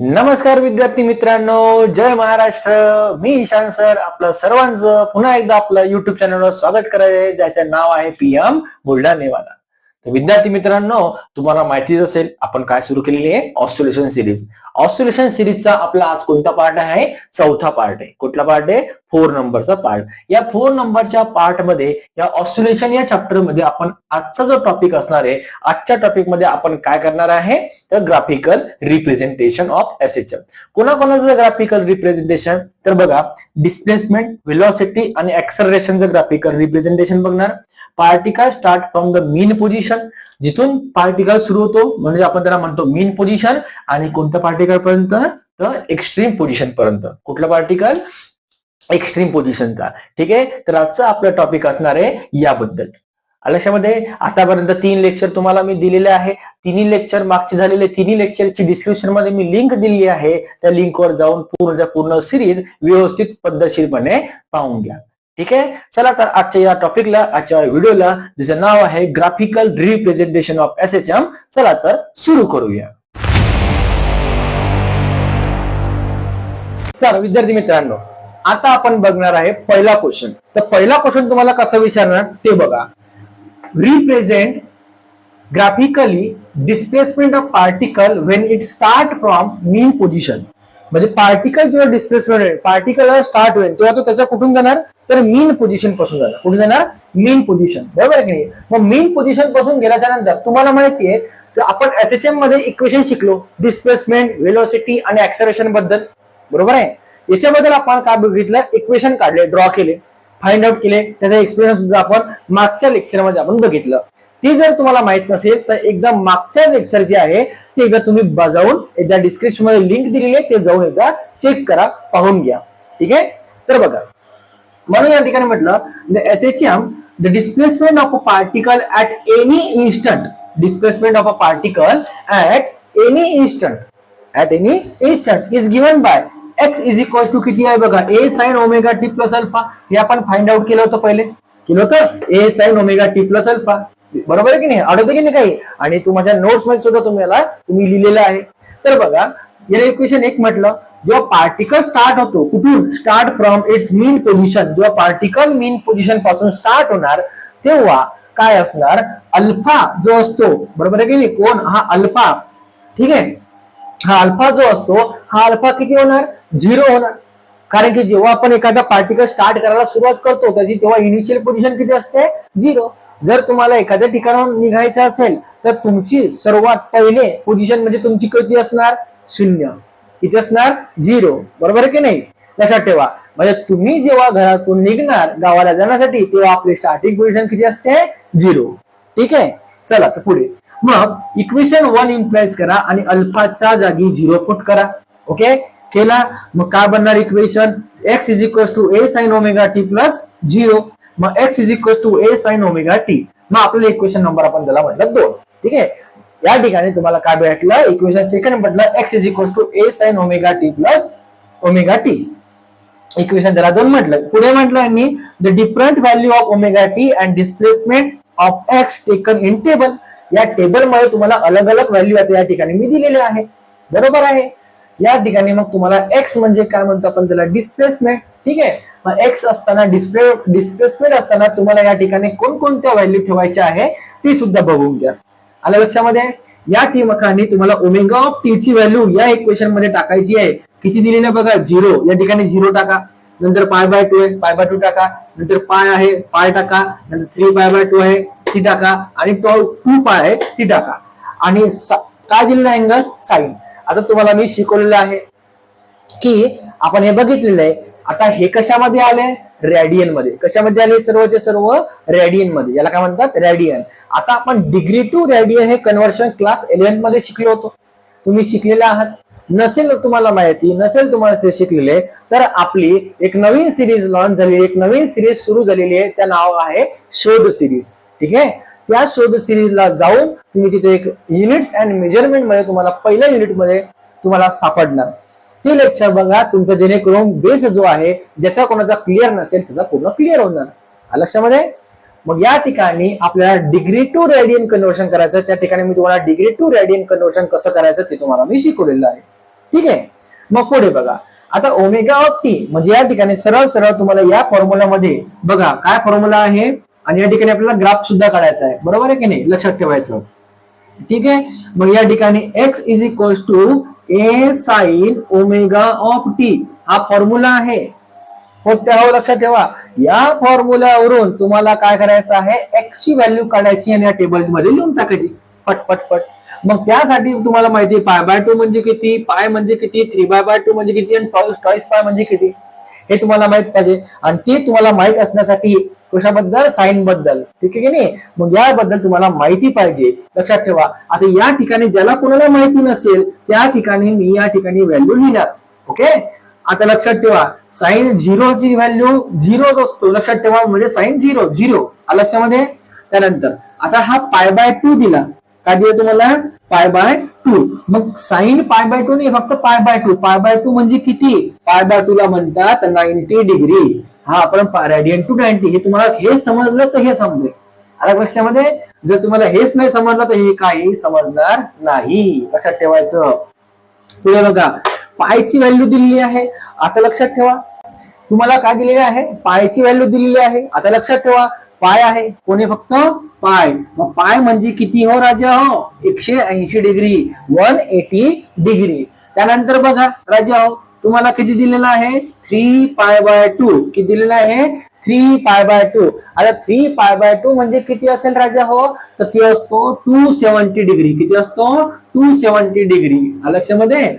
नमस्कार विद्यार्थी मित्रांनो, जय महाराष्ट्र. मी ईशान सर आपलं सर्वांचं पुन्हा एकदा आपलं युट्यूब चॅनलवर स्वागत करायचे, ज्याचं नाव आहे PM बुलढाणेवाला. तर विद्यार्थी मित्रांनो, तुम्हाला माहितीच असेल आपण काय सुरू केलेली आहे, ऑस्सिलेशन सिरीज. ऑस्सिलेशन सिरीजचा आपला आज कोणता पार्ट आहे? चौथा पार्ट आहे. कुठला पार्ट आहे? 4 नंबरचा पार्ट. या 4 नंबरच्या पार्ट मध्ये या ऑस्सिलेशन या चॅप्टर मध्ये आपण आजचा जो टॉपिक असणार आहे, आजच्या टॉपिक मध्ये आपण काय करणार आहे, तर ग्राफिकल रिप्रेझेंटेशन ऑफ SHM. कोणाकोणाचं ग्राफिकल रिप्रेझेंटेशन? तर बघा, डिस्प्लेसमेंट, व्हेलॉसिटी आणि ऍक्सलरेशनचं ग्राफिकल रिप्रेझेंटेशन बघणार. Particle start from the mean position, जिथून पार्टिकल सुरू होतो म्हणजे आपण त्याला म्हणतो मीन पोझिशन, आणि कोणत्या पार्टिकल पर्यंत? तर एक्स्ट्रीम पोझिशन पर्यंत. कुठला पार्टिकल? एक्स्ट्रीम पोझिशनचा. ठीक आहे, तर आजचा आपला टॉपिक असणार आहे याबद्दल. लक्षामध्ये आतापर्यंत 3 लेक्चर तुम्हाला मी दिलेले आहे. तिन्ही लेक्चर मागचे झालेले तिन्ही लेक्चरची डिस्क्रिप्शन मध्ये मी लिंक दिली आहे. त्या लिंकवर जाऊन पूर्ण सिरीज व्यवस्थित पद्धतशीरपणे पाहून घ्या. ठीक आहे, चला तर आजच्या या टॉपिकला, आजच्या व्हिडिओला, ज्याचं नाव आहे ग्राफिकल रिप्रेझेंटेशन ऑफ SHM, चला तर सुरू करूया. चला विद्यार्थी मित्रांनो, आता आपण बघणार आहे पहिला क्वेश्चन. तर पहिला क्वेश्चन तुम्हाला कसा विचारणार ते बघा. Represent graphically displacement of particle when it start from mean position. म्हणजे पार्टिकल जेव्हा डिस्प्लेसमेंट होईल, पार्टिकल स्टार्ट होईल तेव्हा तो त्याच्या कुठून जाणार? तर मीन पोझिशन पासून जाणार. कुठून जाणार? मीन पोझिशन. बरोबर आहे की नाही? मग मीन पोझिशन पासून गेल्याच्या नंतर तुम्हाला माहितीये की आपण SHM मध्ये इक्वेशन शिकलो, डिस्प्लेसमेंट, व्हेलॉसिटी आणि ऍक्सलरेशन बद्दल. बरोबर आहे. याच्याबद्दल आपण काय बघितलं? इक्वेशन काढले, ड्रॉ केले, फाइंड आउट केले. त्याचा एक्सपिरियन्स सुद्धा आपण मागच्या लेक्चरमध्ये आपण बघितलं. ती जर तुम्हाला माहित नसेल तर एकदा मागच्या लेक्चर जे आहे ते एकदा तुम्ही जाऊन एकदा डिस्क्रिप्शन मध्ये लिंक दिलेली आहे, ते जाऊन एकदा चेक करा, पाहून घ्या. ठीक आहे, तर बघा, म्हणून या ठिकाणी म्हटलं SHM, the displacement of a particle at any instant, displacement of a particle at any instant is given by x is equal to किती आहे बघा, a sin omega t plus alpha. हे आपण फाइंड आउट केलं होतं पहिले, केलं होतं a sin omega t plus alpha. बरोबर आहे की नाही? आठवतं की नाही काही? आणि तुम्हाला नोट्स मध्ये सुद्धा तुम्ही लिहिलेलं आहे. तर बघा, याला इक्वेशन 1 म्हटलं, जेव्हा पार्टिकल स्टार्ट होतो, कुठून? Start from its mean position. जेव्हा पार्टिकल मीन पोझिशन पासून स्टार्ट होणार तेव्हा काय असणार? अल्फा जो असतो, बरोबर आहे की नाही? कोण? हा अल्फा. ठीक आहे, हा अल्फा जो असतो, हा अल्फा किती होणार? 0 होणार. कारण की जेव्हा आपण एखादा पार्टिकल स्टार्ट करायला सुरुवात करतो त्याची तेव्हा इनिशियल पोझिशन किती असते? 0. जर तुम्हाला एखाद्या ठिकाणाहून निघायचं असेल तर तुमची सर्वात पहिले पोझिशन म्हणजे तुमची किती असणार? 0. किती असणार? 0. बरोबर आहे की नाही? लक्षात ठेवा. म्हणजे तुम्ही जेव्हा घरातून निघणार गावाला जाण्यासाठी तेव्हा आपली स्टार्टिंग पोझिशन किती असते? 0. ठीक आहे, चला तर पुढे. मग इक्वेशन 1 इम्प्लाइज करा आणि अल्फाच्या जागी 0 पुट करा. ओके, केला. मग काय बनणार equation? x is equal to a sin omega t plus 0. मग x is equal to a sin omega t. मग आपल्याला इक्वेशन नंबर आपण त्याला म्हटलं 2. ठीक आहे, या ठिकाणी तुम्हाला काय भेटलं? इक्वेशन सेकंड म्हटलं x is equal to a sin omega t plus omega T. Equation त्याला 2 म्हटलं. पुढे म्हटलं यांनी the different value of omega t and displacement of x taken in table. या टेबल मध्ये तुम्हाला अलग अलग व्हॅल्यू आता या ठिकाणी मी दिलेले आहे. बरोबर आहे. या ठिकाणी मग तुम्हाला x म्हणजे काय म्हणतो आपण त्याला? डिस्प्लेसमेंट. ठीक आहे, मग x असताना डिस्प्लेसमेंट असताना तुम्हाला या ठिकाणी कोणकोणत्या व्हॅल्यू ठेवायच्या आहे ती सुद्धा बघून घ्या. आलं लक्षामध्ये? या ठिकाणी तुम्हाला ओमेगा ऑफ टी ची व्हॅल्यू या इक्वेशन मध्ये टाकायची आहे. किती दिलेली आहे बघा? 0. या ठिकाणी 0 टाका. नंतर π/2 आहे, π/2 टाका. नंतर पाय आहे, पाय टाका. नंतर 3π/2 आहे, ती टाका. आणि 2π आहे, ती टाका. आणि काय दिलेलं आहे? Angle sine. आता तुम्हाला मी शिकवलेलं आहे की आपण हे बघितलेलं आहे. आता हे कशामध्ये आले? रॅडियन मध्ये. कशामध्ये आले? सर्वचे सर्व रॅडियन मध्ये. याला काय म्हणतात? रॅडियन. आता आपण डिग्री टू रॅडियन हे कन्व्हर्शन क्लास 11 मध्ये शिकलो होतो. तुम्ही शिकलेले आहात. नसेल तुम्हाला माहिती, नसेल तुम्हाला शिकलेले, तर आपली एक नवीन सिरीज लॉन्च झालेली, एक नवीन सिरीज सुरू झालेली आहे. त्या नाव आहे शोध सिरीज. ठीक आहे, त्या शोध सिरीजला जाऊन तुम्ही तिथे एक युनिट्स अँड मेजरमेंट मध्ये तुम्हाला पहिल्या युनिट मध्ये तुम्हाला सापडणार. ते लेक्चर बघा तुमचा, जेणेकरून बेस जो आहे ज्याचा कोणाचा क्लिअर नसेल त्याचा पूर्ण क्लिअर होणार. लक्षामध्ये? मग या ठिकाणी आपल्याला डिग्री टू रेडियन कन्व्हर्शन करायचं. त्या ठिकाणी मी तुम्हाला डिग्री टू रेडियन कन्व्हर्शन कसं करायचं ते तुम्हाला मी शिकवलेलं आहे. ठीक आहे. मग पुढे बघा, आता ओमेगा ऑफ टी म्हणजे या ठिकाणी सरळ सरळ तुम्हाला या फॉर्म्युलामध्ये बघा काय फॉर्म्युला आहे, आणि या ठिकाणी आपल्याला ग्राफ सुद्धा काढायचा आहे, बरोबर आहे की नाही, लक्षात ठेवायचं. ठीक आहे. मग या ठिकाणी x is equal to a sine omega of t हा फॉर्म्युला आहे. हो लक्षात ठेवा. या फॉर्म्युल्यावरून तुम्हाला काय करायचं आहे, x ची व्हॅल्यू काढायची आणि या टेबल मध्ये लिहून टाकायची पट पट पट. मग त्यासाठी तुम्हाला माहिती आहे पाय बाय 2 म्हणजे किती, पाय म्हणजे किती, 3/2 म्हणजे किती, आणि टॉईस पाय म्हणजे किती हे तुम्हाला माहित पाहिजे. आणि ते तुम्हाला माहित असण्यासाठी कशाबद्दल, साइन बद्दल. ठीक आहे की नाही. मग याबद्दल तुम्हाला माहिती पाहिजे, लक्षात ठेवा. आता या ठिकाणी ज्याला कोणाला माहिती नसेल त्या ठिकाणी मी या ठिकाणी व्हॅल्यू लिहिणार. ओके. आता लक्षात ठेवा साइन 0 ची व्हॅल्यू 0 असतो, लक्षात ठेवा. म्हणजे साइन 0 लक्षामध्ये. त्यानंतर आता हा π/2 दिला, काय दिलं तुम्हाला, π/2. मग साइन π/2 नाही, फक्त π/2. π/2 म्हणजे किती, π/2 ला म्हणतात 90 डिग्री. हा आपण रेडियन टू 90 हे तुम्हाला हे समजलं तर हे समजेल. आता लक्षामध्ये जर तुम्हाला हेच नाही समजलं तर हे काही समजणार नाही, लक्षात ठेवायचं. पुढे बघा पायची व्हॅल्यू दिलेली आहे. आता लक्षात ठेवा तुम्हाला काय दिलेली आहे, पायची व्हॅल्यू दिलेली आहे. आता लक्षात ठेवा पाय आहे कोणी, फक्त पाय. मग पाय म्हणजे किती हो राजा, हो 180 डिग्री, 180 डिग्री. त्यानंतर बघा राजा हो तुम्हाला किती दिलेलं आहे, 3π/2. किती दिलेलं आहे, 3π/2. आता 3π/2 म्हणजे किती असेल राजा हो, तर ते असतो 270 डिग्री. किती असतो, 270 डिग्री. लक्षामध्ये.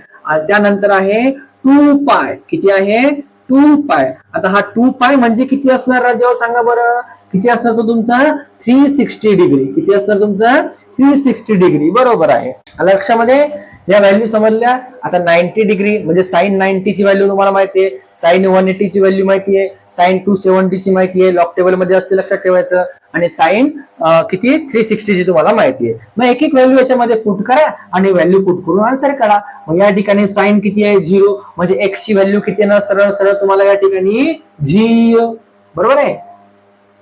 त्यानंतर आहे 2π. किती आहे, 2π. आता हा 2π म्हणजे किती असणार राजा सांगा बरं, किती असणार तो तुमचा 360 डिग्री. किती असणार तुमचा 360 डिग्री. बरोबर आहे. लक्षामध्ये या व्हॅल्यू समजल्या. आता 90 डिग्री म्हणजे साइन 90 ची व्हॅल्यू तुम्हाला माहिती आहे, साइन 180 ची व्हॅल्यू माहिती आहे, साइन 270 ची माहिती आहे, लॉग टेबल मध्ये असते, लक्षात ठेवायचं. आणि साइन किती 360 ची तुम्हाला माहिती आहे. मग एक एक व्हॅल्यू याच्यामध्ये पुट करा आणि व्हॅल्यू पुट करून आन्सर काढा. मग या ठिकाणी साइन किती आहे 0, म्हणजे x ची व्हॅल्यू किती ना, सरळ सरळ तुम्हाला या ठिकाणी 0. बरोबर आहे.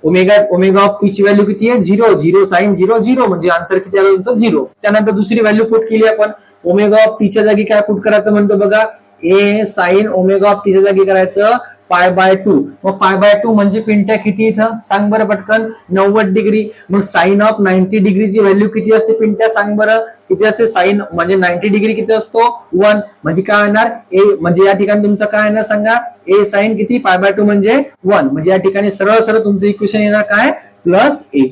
ओमेगा ऑफ टी ची व्हॅल्यू किती आहे 0 साइन 0 म्हणजे आन्सर किती आला तुमचा 0. त्यानंतर दुसरी व्हॅल्यू पुट केली आपण, ओमेगा ऑफ टी च्या जागी काय पुट करायचं म्हणतो बघा, ए साइन ओमेगा ऑफ टी च्या जागी करायचं π/2. मग π/2 म्हणजे पिंट्या किती इथं सांग बरं पटकन, 90 डिग्री. मग साइन ऑफ 90 डिग्रीची व्हॅल्यू किती असते पिंट्या सांग बरं, किती असते, साइन म्हणजे 90 डिग्री किती असतो 1. म्हणजे काय येणार, ए म्हणजे या ठिकाणी तुमचं काय येणार सांगा, ए साइन किती π/2 म्हणजे 1. म्हणजे या ठिकाणी सरळ सरळ तुमचं इक्वेशन येणार काय, +a.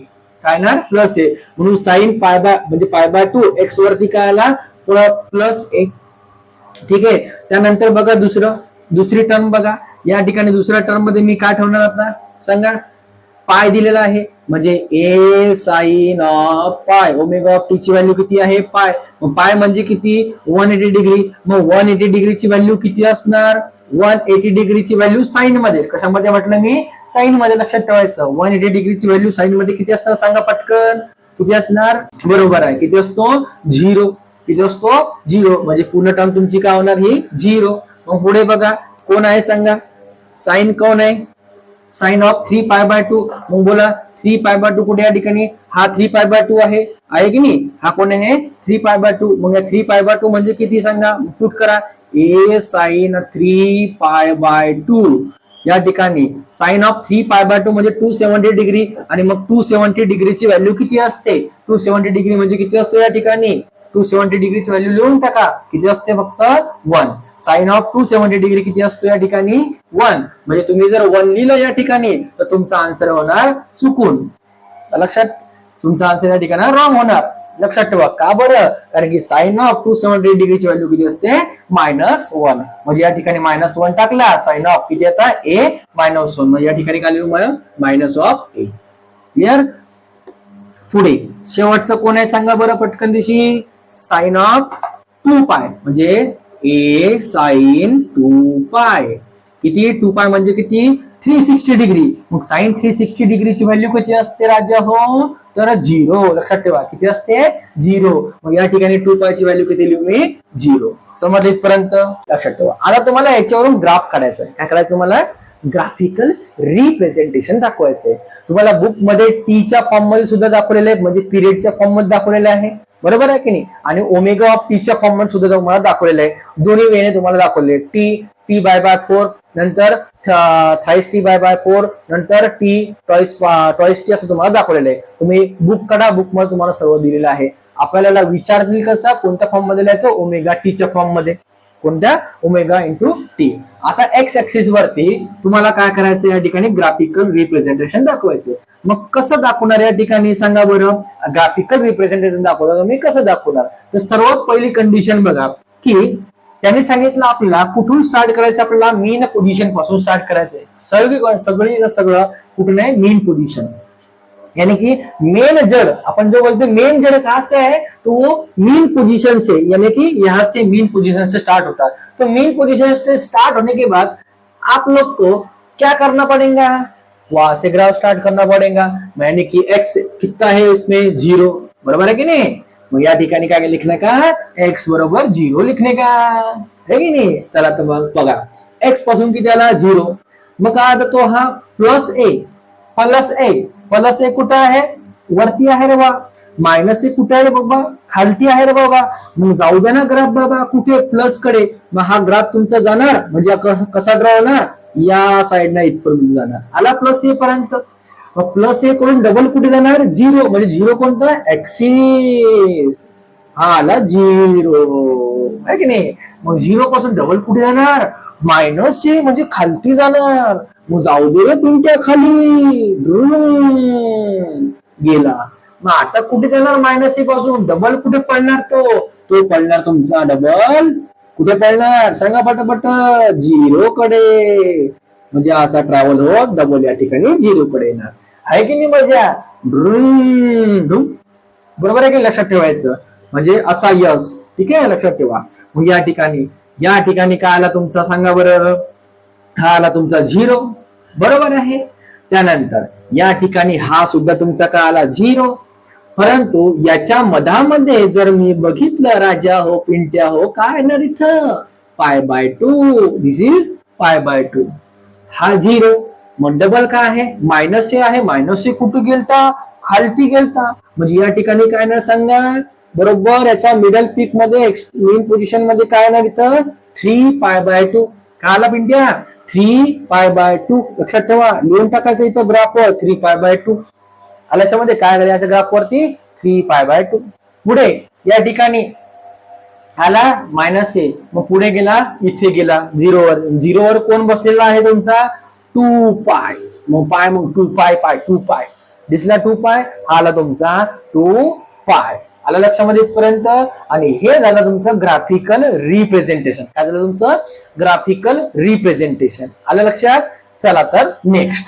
काय येणार, +a. म्हणून साइन म्हणजे π/2 x वरती काय आला, +a. ठीक आहे. त्यानंतर बघा दुसरी टर्म बघा. या ठिकाणी दुसऱ्या टर्म मध्ये मी काय ठेवणार आता सांगा, पाय दिलेला आहे म्हणजे ए साइन ऑफ पाय. ओमेगा ऑफ टी ची व्हॅल्यू किती आहे, पाय. मग पाय म्हणजे किती 180 डिग्री. मग 180 डिग्रीची व्हॅल्यू किती असणार, 180 डिग्रीची व्हॅल्यू साइन मध्ये, कशामध्ये म्हटलं मी, साइन मध्ये. लक्षात ठेवायचं 180 डिग्रीची व्हॅल्यू साइन मध्ये किती असणार सांगा पटकन, किती असणार, बरोबर आहे किती असतो 0. किती असतो 0. म्हणजे पूर्ण टर्म तुमची काय होणार ही 0. मग पुढे बघा कोण आहे सांगा, साइन कोण आहे, साइन ऑफ 3π/2. मग बोला 3π/2 कुठे या ठिकाणी, हा 3π/2 आहे की नाही, हा कोण आहे 3π/2. मग या 3π/2 म्हणजे किती सांगा, पुट करा, ए साइन 3π/2. या ठिकाणी साइन ऑफ 3π/2 म्हणजे 270 डिग्री. आणि मग 270 डिग्रीची व्हॅल्यू किती असते, 270 डिग्री म्हणजे किती असतो या ठिकाणी, 270 डिग्रीची व्हॅल्यू लिहून टाका, किती असते फक्त 1. साइन ऑफ 270 डिग्री किती असतो या ठिकाणी 1. म्हणजे तुम्ही जर 1 लिहिलं या ठिकाणी तर तुमचा आन्सर होणार चुकून. लक्षात, तुमचा आन्सर या ठिकाणी रॉंग होणार. लक्षात ठेवा का बरं, कारण की साइन ऑफ 270 डिग्रीची व्हॅल्यू किती असते -1. म्हणजे या ठिकाणी -1 टाकला, साइन ऑफ किती आता a -1. म्हणजे या ठिकाणी काय लिहू -a. क्लिअर. पुढे शेवटचं कोण आहे सांगा बरं पटकन दिशी, साइन ऑफ 2π म्हणजे ए साइन 2π. किती 2π म्हणजे किती 360 डिग्री. मग साइन 360 डिग्रीची व्हॅल्यू किती असते राजा हो, तर 0. लक्षात ठेवा किती असते 0. मग या ठिकाणी 2π ची व्हॅल्यू किती लिहू मी 0. समजलं इथपर्यंत, लक्षात ठेवा. आता तुम्हाला याच्यावरून ग्राफ काढायचा आहे. काय करायचं तुम्हाला, ग्राफिकल रिप्रेझेंटेशन दाखवायचंय. तुम्हाला बुक मध्ये टी च्या फॉर्म मध्ये सुद्धा दाखवलेलं आहे, म्हणजे पिरियडच्या फॉर्म मध्ये दाखवलेलं आहे. बरोबर आहे की नाही. आणि ओमेगा ऑफ टीच्या फॉर्म मध्ये सुद्धा तुम्हाला दाखवलेलं आहे, दोन्ही वेने तुम्हाला दाखवले, टी बाय 4, नंतर थाईस टी बाय 4, नंतर टी टॉईस टी असं तुम्हाला दाखवलेलं आहे. तुम्ही बुक काढा, बुक मध्ये तुम्हाला सर्व दिलेलं आहे. आपल्याला विचारतील करता कोणत्या फॉर्म मध्ये लिहायचं, ओमेगा टीच्या फॉर्म मध्ये, कोणत्या, ओमेगा इंटू टी. आता एक्स ऍक्सिस वरती तुम्हाला काय करायचं, या ठिकाणी ग्राफिकल रिप्रेझेंटेशन दाखवायचं. मग कसं दाखवणार या ठिकाणी सांगा बरं, ग्राफिकल रिप्रेझेंटेशन दाखवणार मी कसं दाखवणार. तर सर्वात पहिली कंडिशन बघा की त्यांनी सांगितलं आपल्याला कुठून स्टार्ट करायचं, आपल्याला मेन पोझिशन पासून स्टार्ट करायचंय. सगळं कुठून आहे, मेन पोझिशन. यानी कि मेन जड़, अपन जो बोलते हैं मेन जड़ कहां से है, तो वो मेन पोजीशन से, यानी कि यहां से मेन पोजीशन से स्टार्ट होता है. तो मेन पोजीशन से स्टार्ट होने के बाद आप लोग को क्या करना पड़ेगा, वहां से ग्राफ स्टार्ट करना पड़ेगा. यानी कि एक्स कितना है इसमें, 0, बरोबर है की नाही. मग या ठिकाणी काय लिखने का, एक्स बरोबर 0 लिखने का, है की नाही. चला तर मग बघा, एक्स पासून किती आला, 0. मग काय आता तो हा प्लस ए कुठं आहे, वरती आहे रे बा. मायनस ए कुठे आहे बाबा, खालती आहे रे बाबा. मग जाऊ द्या ना ग्राफ बाबा कुठे, प्लस कडे. मग हा ग्राफ तुमचा जाणार म्हणजे कसा ड्रॉ होणार, या साईडला इथपर्यंत जाणार. आला प्लस ए पर्यंत. मग प्लस ए कडून डबल कुठे जाणार, 0, म्हणजे 0 कोणता, ऍक्सिस. हा आला 0, आहे की नाही. मग 0 पासून डबल कुठे जाणार, मायनस ए, म्हणजे खालती जाणार. मग जाऊ दे तुमच्या खाली, गेला. मग आता कुठे जाणार, मायनस ए पासून डबल कुठे पडणार, तो पडणार तुमचा डबल कुठे पडणार, सांगा पटापट, 0 कडे. म्हणजे असा ट्रॅव्हल होत डबल या ठिकाणी 0 कडे येणार, आहे की नाही मजा. बरोबर आहे की, लक्षात ठेवायचं. म्हणजे असा यस, ठीक आहे, लक्षात ठेवा. मग या ठिकाणी काय आला तुमचा, सांगा बरं, हा आला तुमचा 0, बरोबर आहे. त्यानंतर या ठिकाणी हा सुद्धा तुमचा काय आला, 0. परंतु याच्या मधामध्ये जर मी बघितलं, राजा हो पिंट्या हो, काय येणार इथं, π/2. दिस इज π/2. हा 0. मग डबल काय आहे, मायनस ए आहे. मायनस ए कुठे गेलता, खालती गेलता. म्हणजे या ठिकाणी काय येणार सांगा बरोबर, याच्या मिडल पीक मध्ये मेन पोझिशन मध्ये काय येणार इथं, 3π/2. काय आला पिंट्या, 3π/2. लक्षात ठेवा, लिहून टाकायचं इथं ग्राफवर 3π/2. आल्याच्यामध्ये काय करायचं ग्राफ वरती, 3π/2. पुढे या ठिकाणी आला मायनस ए, मग पुढे गेला, इथे गेला 0 वर कोण बसलेला आहे तुमचा, 2π. मग 2π दिसला, 2π आला तुमचा 2π. आला लक्षामध्ये इथपर्यंत. आणि हे झालं तुमचं ग्राफिकल रिप्रेझेंटेशन. काय झालं तुमचं, ग्राफिकल रिप्रेझेंटेशन. आलं लक्षात. चला तर नेक्स्ट.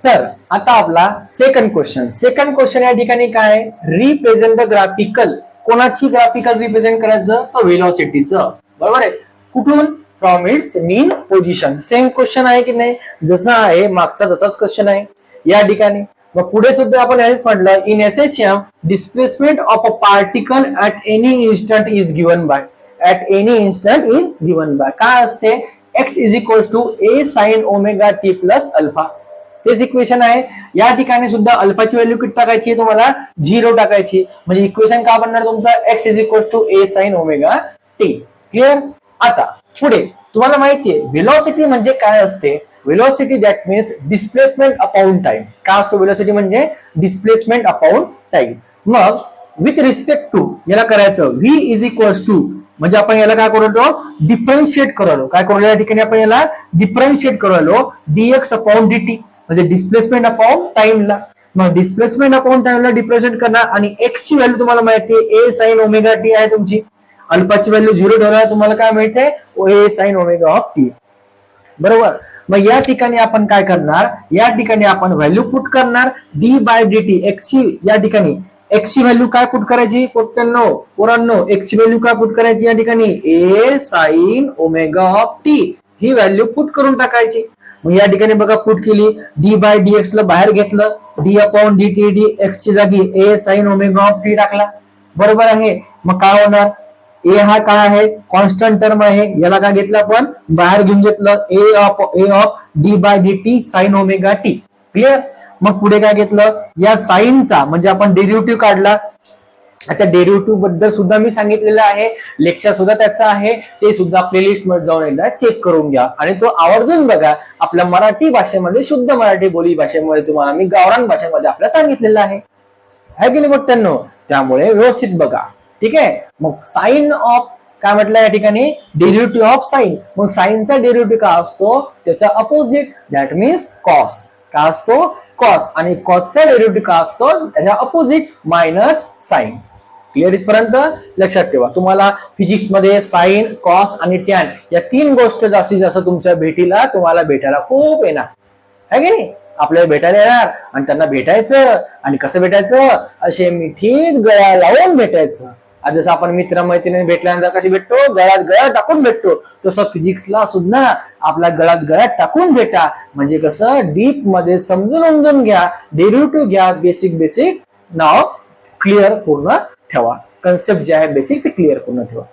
तर आता आपला सेकंड क्वेश्चन या ठिकाणी काय, रिप्रेझेंट द ग्राफिकल. कोणाची ग्राफिकल रिप्रेझेंट करायचं, तर व्हेलॉसिटीचं, बरोबर आहे. कुठून, from its mean position. Same question आहे की नाही, जसा आहे मागचा तसाच क्वेश्चन आहे या ठिकाणी. मग पुढे सुद्धा आपण हेच म्हटलं, in SHM displacement of a particle at any instant is given by, काय असते, x is equals to a sine omega t plus alpha. तेच इक्वेशन आहे. या ठिकाणी सुद्धा अल्फाची व्हॅल्यू किती टाकायची, तुम्हाला 0 टाकायची. म्हणजे इक्वेशन काय बनणार तुमचा, x is equals to a sine omega T. Clear. आता पुढे तुम्हाला माहितीये व्हेलॉसिटी म्हणजे काय असते. Velocity that means displacement upon time. काय असतो व्हेलॉसिटी म्हणजे, डिस्प्लेसमेंट अपॉन टाइम. मग विथ रिस्पेक्ट टू याला करायचं, व्ही इज इक्वल्स टू, म्हणजे आपण याला काय करतो, डिफरन्शिएट करलो. काय करलो या ठिकाणी आपण याला डिफरन्शिएट करलो, dx अपॉन dt, म्हणजे डिस्प्लेसमेंट अपॉन टाइमला. मग डिस्प्लेसमेंट अपॉन टाइमला डिफरन्शिएट करणार. आणि एक्स ची व्हॅल्यू तुम्हाला माहिती आहे, ए साइन ओमेगा टी आहे तुमची. अल्फाची व्हॅल्यू 0 ठेवल्यावर तुम्हाला काय मिळते, ए साइन ओमेगा ऑफ टी, बरोबर. मग या ठिकाणी आपण काय करणार, या ठिकाणी आपण व्हॅल्यू पुट करणार, d/dt. एक्सची या ठिकाणी एक्सची व्हॅल्यू काय पुट करायची, पोरांनो एक्सची व्हॅल्यू काय पुट करायची या ठिकाणी, A sine omega of T. ही व्हॅल्यू पुट करून टाकायची. मग या ठिकाणी बघा पुट केली, d/dx ला बाहेर घेतलं, d/dt, एक्स ची जागी ए साइन ओमेगा ऑफ टी टाकला, बरोबर आहे. मग काय होणार, ए हा काय आहे, कॉन्स्टंट टर्म आहे, याला काय घेतलं आपण, बाहेर घेऊन घेतलं, A of d/dt sine omega T. Clear. मग पुढे काय घेतलं, या साइनचा म्हणजे आपण डेरिव्हेटिव्ह काढला, आता डेरिव्हेटिव्ह बद्दल सुद्धा मी सांगितलेलं आहे, लेक्चर सुद्धा त्याचा आहे, ते सुद्धा प्लेलिस्ट मध्ये जाऊन एकदा चेक करून घ्या आणि तो आवर्जून बघा. आपल्या मराठी भाषेमध्ये, शुद्ध मराठी बोली भाषेमध्ये तुम्हाला मी गावरान भाषेमध्ये आपल्या सांगितलेलं आहे की नाही बघताना. त्यामुळे व्यवस्थित बघा. ठीक आहे. मग साइन ऑफ काय म्हटलं या ठिकाणी, डेरिव्हेटिव्ह ऑफ साइन. मग साइनचा डेरिव्हेटिव्ह काय असतो, त्याचा अपोजिट, दॅट मीन्स कॉस. काय असतो, कॉस. आणि कॉसचा डेरिव्हेटिव्ह काय असतो, त्याच्या अपोजिट, मायनस साइन. क्लिअर इथपर्यंत लक्षात ठेवा. तुम्हाला फिजिक्स मध्ये साइन, कॉस आणि टॅन या तीन गोष्ट जास्तीत जास्त तुमच्या भेटीला तुम्हाला भेटायला खूप येणार आहे की नाही. आपल्याला भेटायला येणार आणि त्यांना भेटायचं. आणि कसं भेटायचं, असे मिठीत गळा लावून भेटायचं. आज जसं आपण मित्र-मैत्रिणी भेटल्यानंतर कशी भेटतो, गळ्यात गळा टाकून भेटतो, तसं फिजिक्सला सुद्धा आपला गळ्यात गळ्यात टाकून भेटा. म्हणजे कसं, डीप मध्ये समजून घ्या, डेरिव्हेटिव्ह घ्या, बेसिक नाव क्लिअर पूर्ण ठेवा. कन्सेप्ट जे आहे बेसिक ते क्लिअर पूर्ण ठेवा.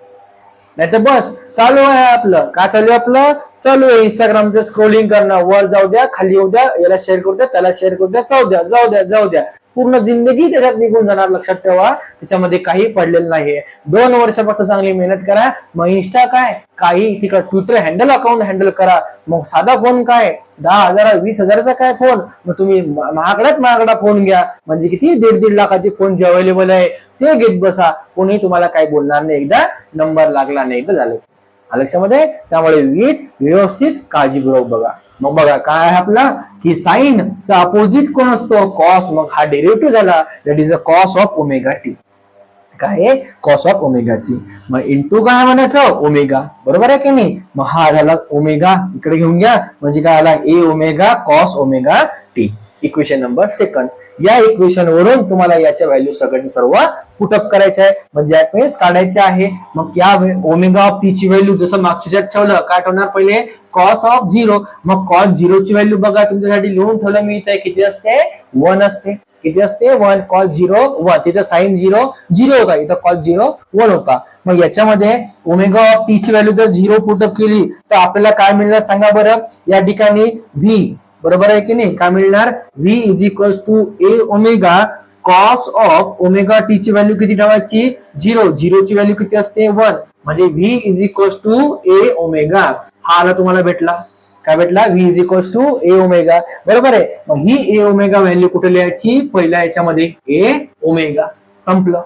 नाही तर बस चालू आहे आपलं. काय चालू आहे आपलं, चालू आहे इंस्टाग्रामचं स्क्रोलिंग करणं. वर जाऊ द्या, खाली येऊ द्या, याला शेअर करू द्या, त्याला शेअर करू द्या, जाऊ द्या. पूर्ण जिंदगी त्याच्यात निघून जाणार. लक्षात ठेवा, त्याच्यामध्ये काही पडलेलं नाहीये. 2 वर्ष फक्त चांगली मेहनत करा. मग इंस्टा काय, काही तिकडे ट्विटर अकाउंट हँडल करा. मग साधा फोन काय, 10,000 20,000चा काय फोन, मग तुम्ही महागडा फोन घ्या. म्हणजे किती, 1.5 लाखाचे फोन जे अवेलेबल आहे ते घेत बसा. कोणी तुम्हाला काही बोलणार नाही. एकदा नंबर लागला नाही एकदा झालं लक्षामध्ये. त्यामुळे व्यवस्थित काळजीपूर्वक बघा. मग बघा काय आहे आपला, की साइन चा अपोजिट कोण असतो, कॉस. मग हा डेरिव्हेटिव्ह झाला, that is a cos of omega t. काय, कॉस ऑफ ओमेगा टी. मग इंटू काय म्हणायचं, ओमेगा. बरोबर आहे की नाही. मग हा झाला ओमेगा, इकडे घेऊन घ्या. म्हणजे काय आला, A omega cos omega T. Equation number 2. या इक्वेशन वरून तुम्हाला याच्या व्हॅल्यू सगळ्याचे सर्व पुटअप करायचे आहे, म्हणजे काढायचे आहे. मग या ओमेगा ऑफ टी ची व्हॅल्यू जसं मागच्या ठेवलं, काय ठेवणार पहिले, कॉस ऑफ 0. मग कॉस 0 ची व्हॅल्यू बघा तुमच्यासाठी लिहून ठेवलं मी इथे, किती असते, 1 असते. किती असते, 1. कॉस 0 1. तिथे साइन 0 0 होता, इथं कॉस 0 1 होता. मग याच्यामध्ये ओमेगा ऑफ टी ची व्हॅल्यू जर 0 पुटअप केली तर आपल्याला काय मिळणार सांगा बरं. या ठिकाणी व्ही, बरोबर आहे की नाही, काय मिळणार, v is equal to A omega cos of omega t ची व्हॅल्यू किती ठेवायची, 0. 0 ची व्हॅल्यू किती असते, 1. म्हणजे v is equal to A omega. हा आला तुम्हाला भेटला. काय भेटला, v is equal to A omega. बरोबर आहे. मग ही ए ओमेगा व्हॅल्यू कुठे लिहायची, पहिल्या याच्यामध्ये ए ओमेगा. संपलं.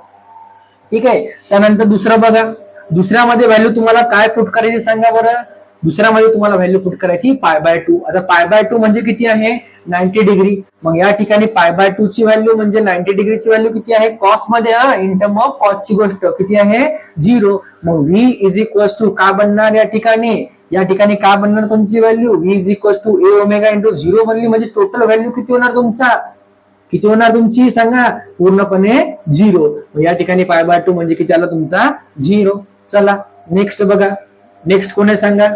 ठीक आहे. त्यानंतर दुसरं बघा, दुसऱ्यामध्ये व्हॅल्यू तुम्हाला काय पुट करायची सांगा बरं. दुसऱ्यामध्ये तुम्हाला व्हॅल्यू पुट करायची π/2. आता π/2 म्हणजे किती आहे, 90 डिग्री. मग या ठिकाणी π/2 ची व्हॅल्यू म्हणजे 90 डिग्रीची व्हॅल्यू किती आहे, कॉस मध्ये, इन टर्म ऑफ कॉस ची गोष्ट किती आहे, 0. मग व्ही इज इक्वल टू काय बनणार या ठिकाणी, काय बनणार तुमची value, v is equal to A omega into 0 बनली. म्हणजे टोटल व्हॅल्यू किती होणार तुमचा, किती होणार तुमची सांगा, पूर्णपणे 0. या ठिकाणी π/2 म्हणजे किती आला तुमचा, 0. चला नेक्स्ट बघा. नेक्स्ट कोण आहे सांगा,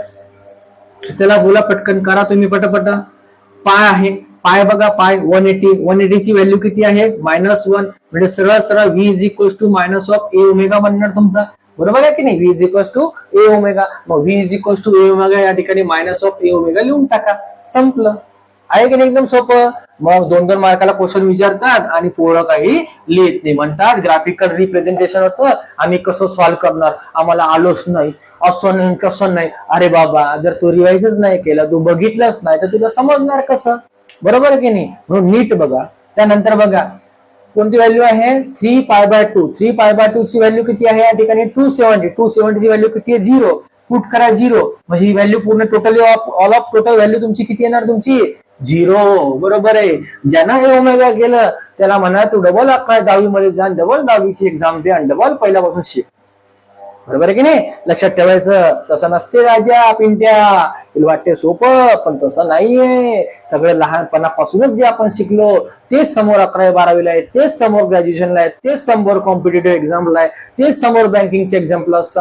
चला बोला पटकन करा तुम्ही पटापट. पाय आहे, पाय बघा, पाय 180 ची व्हॅल्यू किती आहे, -1. म्हणजे सरळ V is equal to minus of A omega बनणार तुमचा. बरोबर आहे की नाही, V is equal to A omega. मग V is equal to A omega या ठिकाणी मायनस ऑफ ए ओमेगा लिहून टाका. संपलं. आहे की नाही एकदम सोपं. मग 2-2 मार्काला क्वेश्चन विचारतात आणि पोरं काही लिहित नाही, म्हणतात ग्राफिकल रिप्रेझेंटेशन होतं, आम्ही कसं सॉल्व्ह करणार, आम्हाला आलोच नाही, असं नाही कसं नाही. अरे बाबा, जर तू रिवाइजच नाही केलं, तू बघितलंच नाही तर तुला समजणार कसं. बरोबर आहे की नाही. म्हणून नीट बघा. त्यानंतर बघा कोणती व्हॅल्यू आहे, 3π/2. 3π/2 ची व्हॅल्यू किती आहे या ठिकाणी, 270. 270 ची व्हॅल्यू किती आहे, 0. पुट करा 0. म्हणजे ही व्हॅल्यू पूर्ण totally all of total value तुमची किती येणार, तुमची 0. बरोबर आहे. ज्यांना हे ओमेगा गेलं त्याला म्हणा तू डबल 11वी मध्ये जा, डबल 10वीची एक्झाम दे आणि डबल पहिल्यापासून शिक. बरोबर आहे की नाही. लक्षात ठेवायचं. तसं नसते राजा पिंट्या, तुला वाटते सोपं, पण तसं नाहीये. सगळं लहानपणापासूनच जे आपण शिकलो तेच समोर 11वी 12वीला आहे, तेच समोर ग्रॅज्युएशनला आहे, तेच समोर कॉम्पिटेटिव्ह एक्झामला आहे, तेच समोर बँकिंगच्या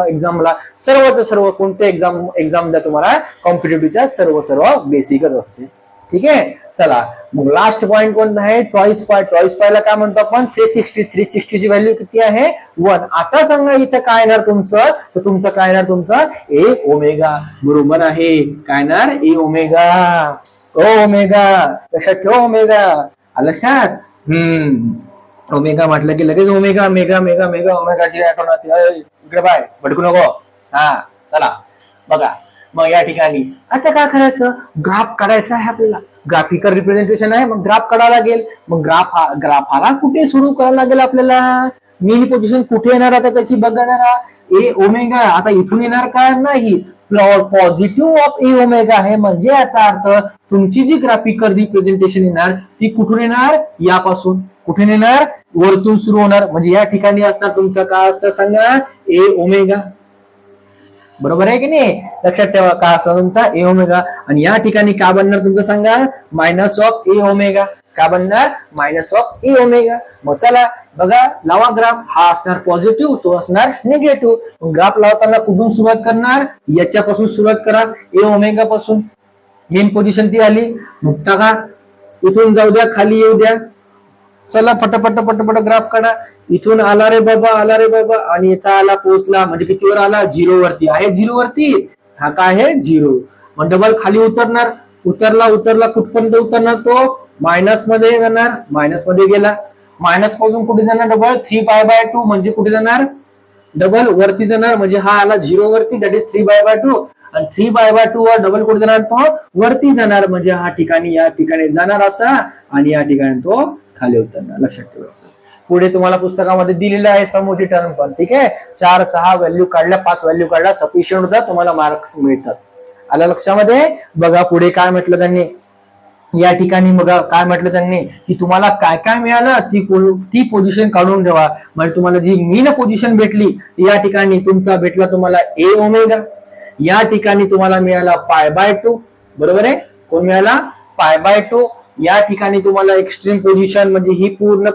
एक्झामला सर्व कोणते एक्झाम द्या तुम्हाला कॉम्पिटेटिव्हच्या सर्व बेसिकच असते. ठीक आहे. चला मग लास्ट पॉइंट कोणता आहे, टॉईस पायला काय म्हणतो आपण, 360 ची व्हॅल्यू किती आहे, 1. आता सांगा इथं काय येणार तुमचं, तर तुमचं काय येणार, तुमचं ए ओमेगा. बरोबर आहे. काय येणार, ए ओमेगा. ओ ओमेगा लक्षात ठेव, ओमेगा लक्षात. ओमेगा म्हटलं की लगेच ओमेगा मेगा मेगा मेगा ओमेगाची आठवण होते. इकडे बाय भटकू नको. हा चला बघा. मग या ठिकाणी आता काय करायचं, ग्राफ काढायचा आहे आपल्याला. ग्राफिकल रिप्रेझेंटेशन आहे, मग ग्राफ काढावा लागेल. मग ग्राफाला कुठे सुरू करावं लागेल आपल्याला, मेन पोझिशन कुठे येणार आता त्याची बघा जरा. ए ओमेगा आता इथून येणार का, नाही, पॉझिटिव्ह ऑफ ए ओमेगा आहे. म्हणजे याचा अर्थ तुमची जी ग्राफिकल रिप्रेझेंटेशन येणार ती कुठून येणार, यापासून. कुठून येणार, वरतून सुरू होणार. म्हणजे या ठिकाणी असणार तुमचं काय असतं सांगा, ए ओमेगा. बरोबर आहे की नाही, लक्षात ठेवा काय असतं तुमचा ए ओमेगा. आणि या ठिकाणी काय बनणार तुमचं सांगा, मायनस ऑफ ए ओमेगा. काय बनणार, मायनस ऑफ ए ओमेगा. मग चला बघा लावा ग्राफ. हा असणार पॉझिटिव्ह, तो असणार निगेटिव्ह. ग्राफ लावताना कुठून सुरुवात करणार, याच्यापासून सुरुवात करा, ए ओमेगा पासून. मेन पोझिशन ती आली, मग टाका, इथून जाऊ द्या, खाली येऊ द्या. चला पटपट पटपट ग्राफ काढा. इथून आला रे बाबा, आला रे बाबा, आणि इथं आला, पोहोचला. म्हणजे कितीवर आला, 0 वरती आहे. 0 वरती हा काय आहे, 0. मग डबल खाली उतरणार, उतरला उतरला, कुठपर्यंत उतरणार तो, मायनस मध्ये जाणार. मायनस मध्ये गेला, मायनस पासून कुठे जाणार, डबल 3π/2. म्हणजे कुठे जाणार, डबल वरती जाणार. म्हणजे हा आला 0 वरती, दॅट इज 3π/2. आणि 3π/2 वर डबल कुठे जाणार, तो वरती जाणार. म्हणजे हा ठिकाणी या ठिकाणी जाणार असा, आणि या ठिकाणी तो खाली उतरणार. लक्षात ठेवायचं. पुढे तुम्हाला पुस्तकामध्ये दिलेलं आहे समोरची टर्म पण. ठीक आहे, 4-6 व्हॅल्यू काढल्या, 5 व्हॅल्यू काढल्या, सफिशियंट होता, तुम्हाला मार्क्स मिळतात. आलं लक्षामध्ये. बघा पुढे काय म्हटलं त्यांनी, या ठिकाणी बघा काय म्हटलं त्यांनी, की तुम्हाला काय काय मिळालं ती पोझिशन काढून ठेवा. म्हणजे तुम्हाला जी मीन पोझिशन भेटली, या ठिकाणी तुमचा भेटला तुम्हाला ए ओमेगा. या ठिकाणी तुम्हाला मिळाला π/2. बरोबर आहे, कोण मिळाला, π/2. या ठिकाणी तुम्हाला एक्स्ट्रीम पोझिशन म्हणजे ही पूर्ण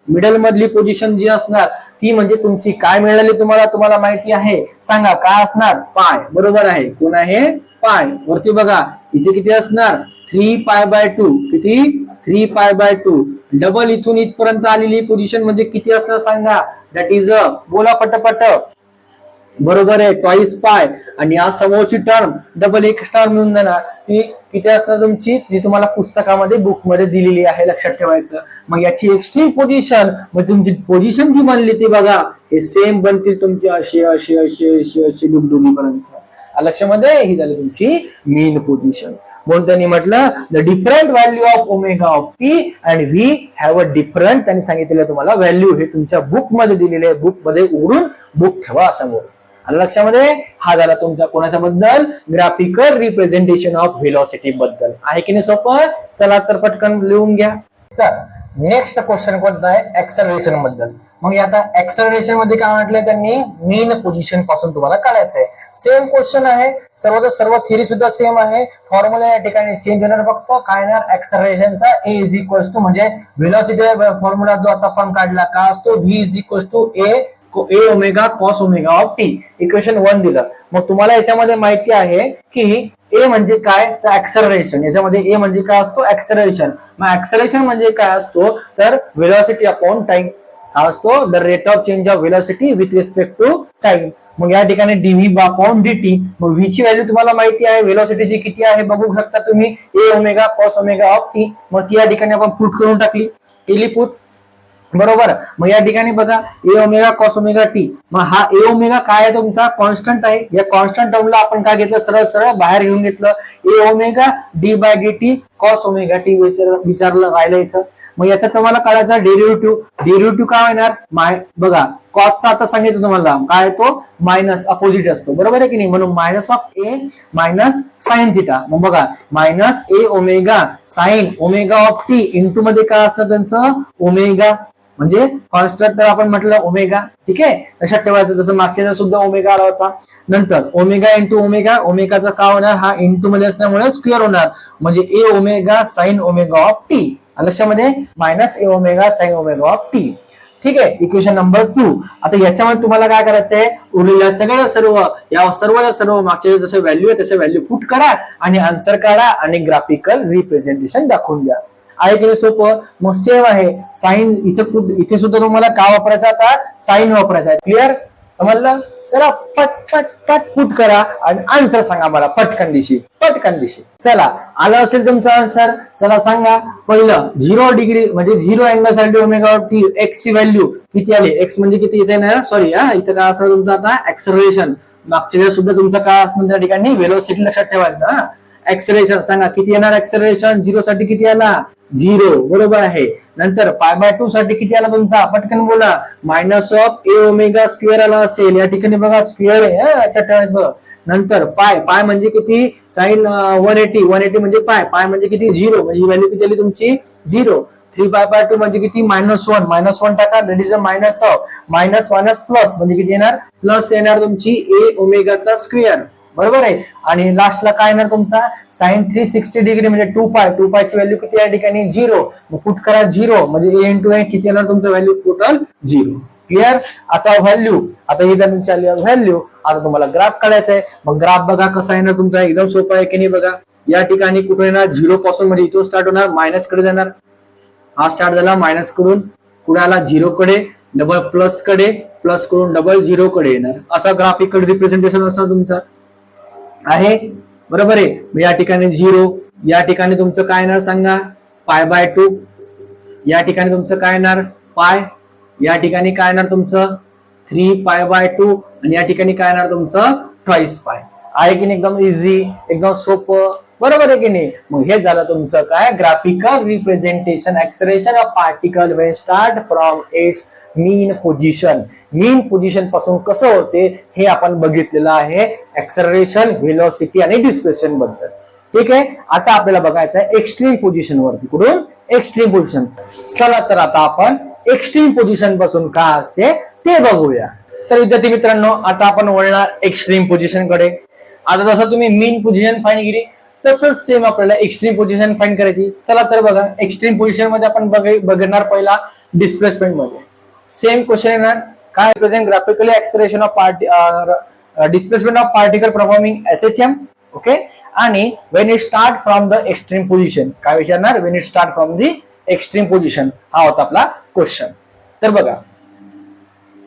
मिडल मधली पोझिशन जी असणार ती म्हणजे तुमची काय मिळाली तुम्हाला माहिती आहे, सांगा काय असणार, पाय. बरोबर आहे, कोण आहे, पाय. वरती बघा इथे किती असणार, 3π/2. किती, 3π/2. डबल इथून इथपर्यंत आलेली पोझिशन म्हणजे किती असणार सांगा, दॅट इज बोला पटपट. बरोबर आहे, ट्वाइस पाय. आणि या समोरची टर्म डबल एक स्टार मिळून जाणार. ती किती असणार तुमची, जी तुम्हाला पुस्तकामध्ये बुकमध्ये दिलेली आहे. लक्षात ठेवायचं. मग याची एक्स्ट्रीम पोझिशन म्हणजे तुमची पोझिशन जी बनली ती बघा, हे सेम बनतील तुमची अशी अशी अशी अशी अशी डुगडुगीपर्यंत. लक्षामध्ये ही झाली तुमची मेन पोझिशन. म्हणून त्यांनी म्हटलं the different value of omega of T and V have a different. त्यांनी सांगितलेलं तुम्हाला व्हॅल्यू हे तुमच्या बुकमध्ये दिलेले आहे, बुकमध्ये उघडून बुक ठेवा असं बोल. लक्षामध्ये. हा झाला तुमचा कोणाच्या बद्दल, ग्राफिकल रिप्रेझेंटेशन ऑफ व्हेलॉसिटी बद्दल. आहे की नाही सोपं. चला तर पटकन लिहून घ्या. तर नेक्स्ट क्वेश्चन कोणता आहे, एक्सेलरेशन बद्दल. मग आता एक्सेलरेशन मध्ये काय म्हटलंय त्यांनी, मेन पोझिशन पासून तुम्हाला काढायचं आहे. सेम क्वेश्चन आहे, सर्व थिअरी सुद्धा सेम आहे. फॉर्म्युला या ठिकाणी चेंज होणार फक्त. काय येणार, एक्सेलरेशनचा ए इज इक्वल टू म्हणजे व्हेलॉसिटी फॉर्म्युला जो आता आपण काढला काय असतो, v is equal to A omega cos omega of t. Equation 1 दिलं. मग तुम्हाला याच्यामध्ये माहिती आहे की ए म्हणजे काय, तर ऍक्सेलरेशन. याच्यामध्ये ए म्हणजे काय असतो, ऍक्सेलरेशन. मग ऍक्सेलरेशन म्हणजे काय असतो, तर व्हेलॉसिटी अपॉन टाइम हा असतो, the rate of change of velocity with respect to time. मग या ठिकाणी डीव्ही अपॉन डीटी. मग व्ही ची व्हॅल्यू तुम्हाला माहिती आहे, व्हेलॉसिटीची किती आहे बघू शकता तुम्ही, A omega cos omega of T. मग ती या ठिकाणी आपण पुट करून टाकली, केली पुट. बरोबर. मग या ठिकाणी बघा ए ओमेगा कॉस ओमेगा टी. मग हा ए ओमेगा काय आहे तुमचा, कॉन्स्टंट आहे. या कॉन्स्टंट टर्मला आपण काय घेतलं, सरळ सरळ बाहेर घेऊन घेतलं. ए ओमेगा डी/dt कॉस ओमेगा टी विचारलं राहिलं इथं. मग याचा तुम्हाला काढायचा डेरिव्हेटिव्ह. डेरिव्हेटिव्ह काय होणार, बघा कॉसचा आता सांगितलं तुम्हाला काय, तो मायनस अपोजिट असतो. बरोबर आहे की नाही. म्हणून minus of A minus sine theta. मग बघा minus A omega sine omega of T into मध्ये काय असतं त्यांचं, ओमेगा. म्हणजे कॉन्स्टंट तर आपण म्हटलं ओमेगा. ठीक आहे, लक्षात ठेवायचं. जसं मागच्या सुद्धा ओमेगा आला होता. नंतर ओमेगा इंटू ओमेगा, ओमेगाचा काय होणार, हा इंटू मध्ये असल्यामुळे स्क्वेअर होणार. म्हणजे A omega sine omega of T. लक्षामध्ये, minus A omega sine omega of T. ठीक आहे, इक्वेशन नंबर 2. आता याच्यामध्ये तुम्हाला काय करायचंय, उरलेल्या सर्व मागचे जसे व्हॅल्यू आहे तसे व्हॅल्यू पुट करा आणि आन्सर काढा आणि ग्राफिकल रिप्रेझेंटेशन दाखवून द्या. आहे की सोपं. मग सेम आहे साइन. इथे सुद्धा तुम्हाला काय वापरायचं, आता साइन वापरायचा आहे. क्लिअर. समजलं? चला पट पट पट पुट करा आणि आन्सर सांगा मला पटकन दिशी. चला आलं असेल तुमचा आन्सर. चला सांगा. पहिलं 0 डिग्री म्हणजे 0 अँगल साठी ओमेगा ऑफ टी एक्स ची व्हॅल्यू किती आली? एक्स म्हणजे किती इथे ना, सॉरी इथं काय असं तुमचं आता ऍक्सलरेशन. मागच्या वेळेस सुद्धा तुमचं काय असणार त्या ठिकाणी व्हेलोसिटी लक्षात ठेवायचं. ऍक्सलरेशन सांगा किती येणार ऍक्सलरेशन? 0 साठी किती आला? 0. बरोबर आहे. नंतर π/2 साठी किती आला तुमचा? पटकन बोला. Minus of A omega square आला असेल. या ठिकाणी बघा स्क्वेअर आहे लक्षात ठेवायचं. नंतर पाय म्हणजे किती? साइन 180 म्हणजे पाय म्हणजे किती? 0 म्हणजे व्हॅल्यू किती आली तुमची? 0. 3π/2 म्हणजे किती? -1 टाका. That is a minus of minus plus म्हणजे किती येणार? प्लस येणार तुमची ए ओमेगाचा स्क्वेअर. बरोबर आहे. आणि लास्टला काय येणार तुमचा? साइन 360 डिग्री म्हणजे 2π ची व्हॅल्यू किती या ठिकाणी? 0. मग पुट करा 0 म्हणजे ए इंटू ए किती येणार तुमचं व्हॅल्यू? टोटल 0. क्लिअर? आता व्हॅल्यू, आता ही तुमची आली व्हॅल्यू. आता तुम्हाला ग्राफ काढायचा आहे. मग ग्राफ बघा कसा येणार तुमचा? एकदम सोपा आहे की नाही बघा. या ठिकाणी कुठे येणार? 0 पासून म्हणजे इथून स्टार्ट होणार, मायनस कडे जाणार. हा स्टार्ट झाला मायनस कडून, कुठे आला? 0 कडे, डबल प्लस कडे, प्लस कडून डबल 0 कडे येणार. असा ग्राफिकल रिप्रेझेंटेशन असणार तुमचा आहे. बरोबर आहे. या ठिकाणी 0, या ठिकाणी तुमचं काय येणार सांगा? π/2. या ठिकाणी तुमचं काय येणार? पाय. या ठिकाणी काय येणार तुमचं? 3π/2 आणि या ठिकाणी काय येणार तुमचं? ट्वाइस पाय. आहे की नाही? एकदम इझी, एकदम सोपं. बरोबर आहे की नाही? मग हे झालं तुमचं काय? Graphical representation acceleration of particle when start from its mean position पासून कसं होते हे आपण बघितलेलं आहे एक्सलरेशन, व्हेलॉसिटी आणि डिस्प्लेसमेंट बद्दल. ठीक आहे. आता आपल्याला बघायचं आहे एक्स्ट्रीम पोझिशन वरती. कुठून? Extreme position. चला तर आता आपण एक्स्ट्रीम पोझिशन पासून काय असते ते बघूया. तर विद्यार्थी मित्रांनो, आता आपण वळणार एक्स्ट्रीम पोझिशन कडे. आता जसं तुम्ही मीन पोझिशन फाइंड केली तसंच सेम आपल्याला एक्स्ट्रीम पोझिशन फाइंड करायची. चला तर बघा, एक्स्ट्रीम पोझिशन मध्ये आपण बघणार पहिला डिस्प्लेसमेंट मध्ये. सेम क्वेश्चन येणार. काय? Represent graphically acceleration of displacement of particle performing SHM. Okay. आणि when it start from the extreme position. काय विचारणार? When it start from the extreme position. हा होता आपला क्वेश्चन. तर बघा,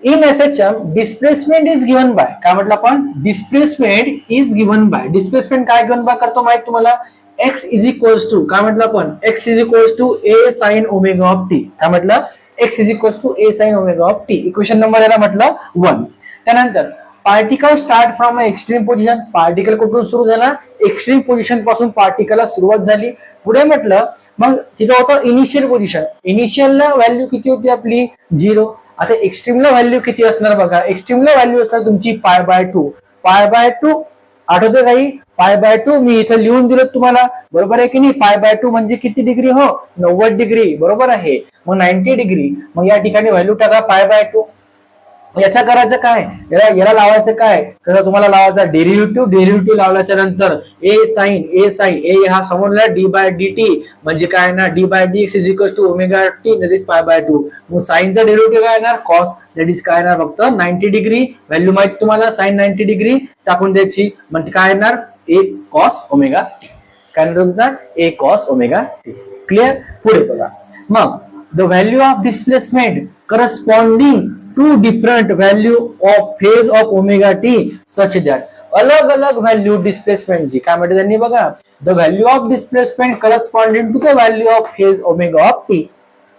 in SHM displacement is given by. काय म्हटलं आपण? Displacement is given by. Displacement काय गिव्हन बाय करतो माहित तुम्हाला? x इज इक्वल्स टू, काय म्हटलं आपण? x is equals to a sine omega of t. काय म्हटलं? x is equals to a sine omega of t. Equation number याला म्हटलं 1. त्यानंतर particle start from extreme position. Particle कुठून सुरू झाला? एक्स्ट्रीम पोझिशन पासून पार्टिकलला सुरुवात झाली. पुढे म्हटलं मग तिथं होतं इनिशियल पोझिशन. इनिशियलला व्हॅल्यू किती होती आपली? 0. आता एक्स्ट्रीमला व्हॅल्यू किती असणार बघा? एक्स्ट्रीमला व्हॅल्यू असणार तुमची π/2. π/2 आठवते काही? π/2 मी इथं लिहून दिलं तुम्हाला. बरोबर आहे की नाही? π/2 म्हणजे किती डिग्री? हो, 90 डिग्री. बरोबर आहे. मग 90 डिग्री. मग या ठिकाणी व्हॅल्यू टाका π/2. याचा करायचं काय? याला लावायचं काय? तर तुम्हाला लावायचा डेरिव्हेटिव्ह लावल्याच्या नंतर ए साइन ए हा समोरला d/dt म्हणजे काय ना d/dx is equal to omega T that is π/2. मग साइनचा डेरिव्हेटिव्ह काय येणार? कॉस दॅट इज काय येणार? फक्त 90 डिग्री. व्हॅल्यू माहित तुम्हाला साइन 90 डिग्री टाकून द्यायची. म्हणजे काय येणार? A cos omega t. काय येणार तुमचा? A cos omega T. Clear? पुढे बघा. मग the value of displacement corresponding to different value of phase of omega t such that. अलग अलग व्हॅल्यू डिस्प्लेसमेंटची काय म्हणते त्यांनी बघा. The value of displacement corresponding to the value of phase omega of t.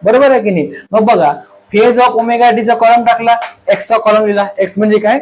बरोबर आहे की नाही? मग बघा, फेज ऑफ ओमेगा टी चा कॉलम टाकला, एक्स चा कॉलम लिहिला. एक्स म्हणजे काय?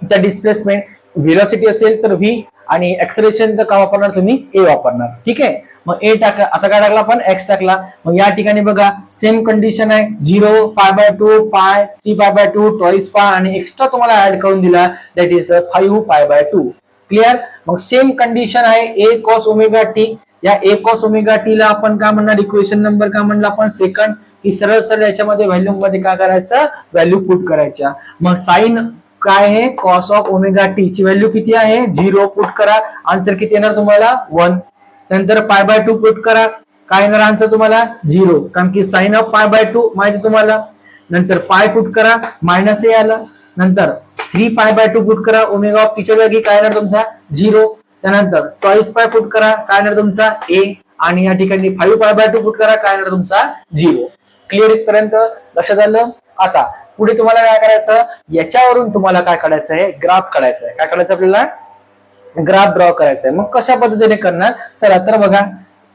त्या डिस्प्लेसमेंट. व्हेलॉसिटी असेल तर व्ही आणि एक्सलेरेशन तर का वापरणार तुम्ही? ए वापरणार. ठीक आहे. मग ए टाकला. आता काय टाकला आपण? एक्स टाकला. मग या ठिकाणी बघा सेम कंडिशन आहे. 0, π/2, पाय, 3π/2, ट्वाइस पाय आणि एक्स्ट्रा तुम्हाला ऍड करून दिला दॅट इज 5π/2. क्लिअर? मग सेम कंडिशन आहे ए कॉस ओमेगा टी. या ए कॉस ओमेगा टी ला आपण काय म्हणणार? इक्वेशन नंबर काय म्हणलं आपण? सेकंड. ही सरळ सरळ याच्यामध्ये व्हॅल्यू मध्ये काय करायचं? व्हॅल्यू पुट करायच्या. मग साइन काय आहे? कॉस ऑफ ओमेगा टी ची व्हॅल्यू किती आहे? 0 पुट करा. आन्सर किती येणार तुम्हाला? 1. नंतर π/2 पुट करा. काय येणार आन्सर तुम्हाला? 0. कारण की साइन ऑफ π/2 माहिती तुम्हाला. नंतर पाय पुट करा, मायनस ए आलं. नंतर 3π/2 पुट करा. ओमेगा ऑफ टीच्या जागी काय येणार तुमचा? 0. त्यानंतर ट्वाइस पाय पुट करा. काय येणार तुमचा? ए. आणि या ठिकाणी 5π/2 पुट करा. काय येणार तुमचा? 0. क्लिअर इथपर्यंत लक्षात आलं? आता पुढे तुम्हाला काय करायचं, याच्यावरून तुम्हाला काय काढायचं आहे, ग्राफ काढायचा आहे. काय काढायचं आपल्याला, ग्राफ ड्रॉ करायचा आहे. मग कशा पद्धतीने करणार, चला